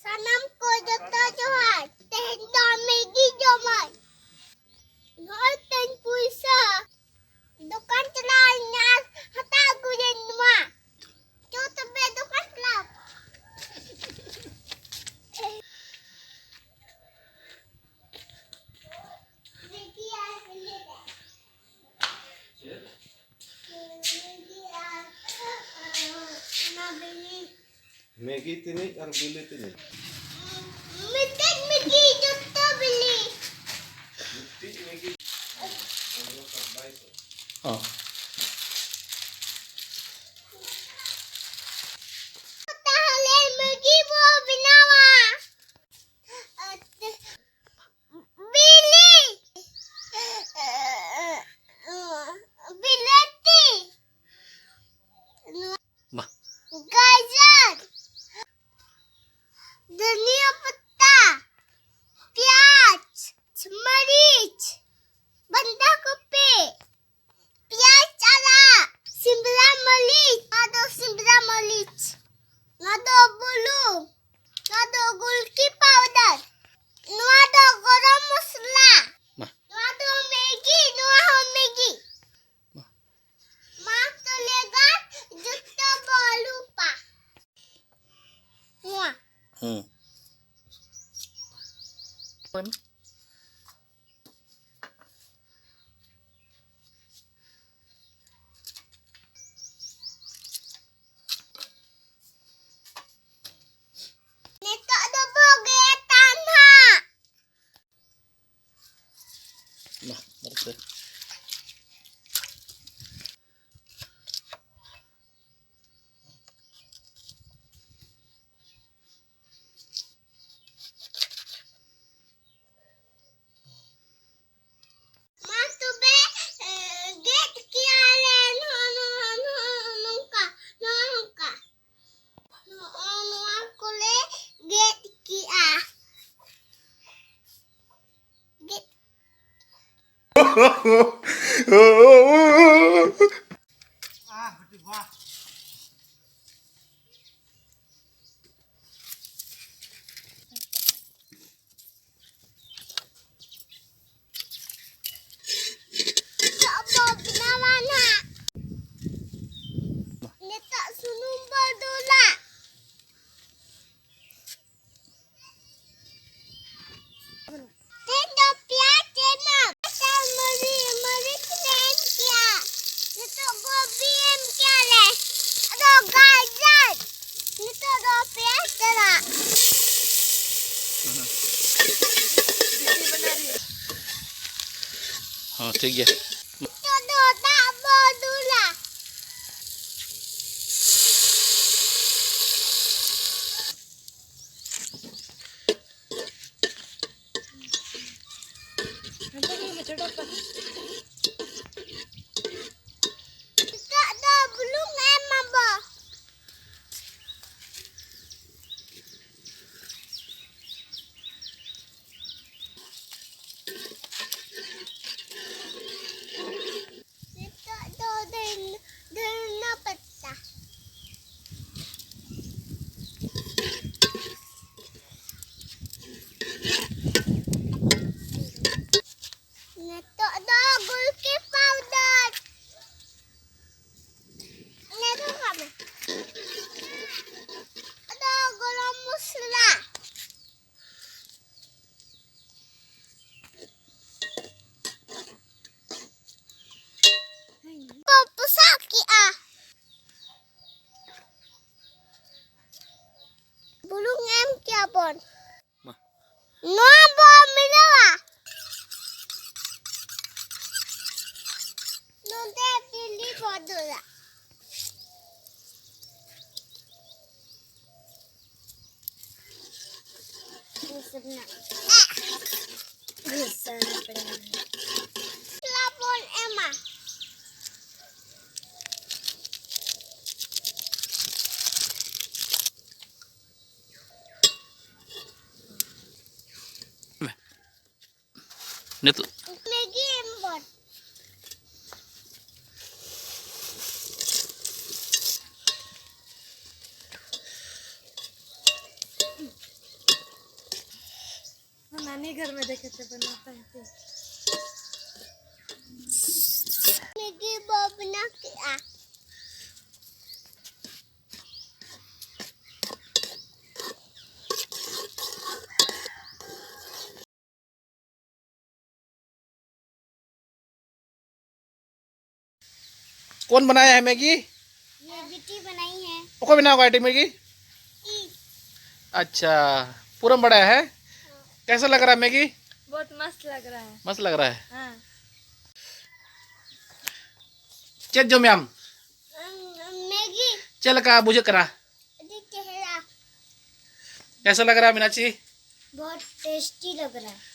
Sanam ko jata johan. Tenda Maggie jomai. Ngol ten puisa. Dukan celana hata aku jenma. Coba be dukan kelap. Maggie tinik ar bili tinik. Maggie jata beli. Maggie. Oh. Tahale Maggie bo binawa. Bili. Bilati. Bah. Gajar. धनिया पत्ता, प्याज, मरीच, बंदा गोभी, प्याज चारा, शिमला मिर्च, नादो blue, नादो गुलकी powder, नादो गरम मसाला, Bah. नादो मैगी, माँ तो लेगा जुत्ता बालू पा, मुआ. Pun. Netok ada boge tanah. Nah, bersih. Oh, ठीक है. Bulung em kia bon. Mah. No bom milawa. No de pili bodula. Lapon Emma. Ini tuh. Maggie embon. नानी घर में देखे थे बनाता है मैगी बना क्या कौन बनाया है मैगी? ये बिटी बनाई है कौन बनाया होगा मैगी? अच्छा, पूरा बड़ा है। कैसा लग रहा है मैगी? बहुत मस्त लग रहा है मस्त लग रहा है। हाँ चल जो मैम मैगी चल का बुझे करा। चेहरा कैसा लग रहा है मीनाक्षी? बहुत टेस्टी लग रहा है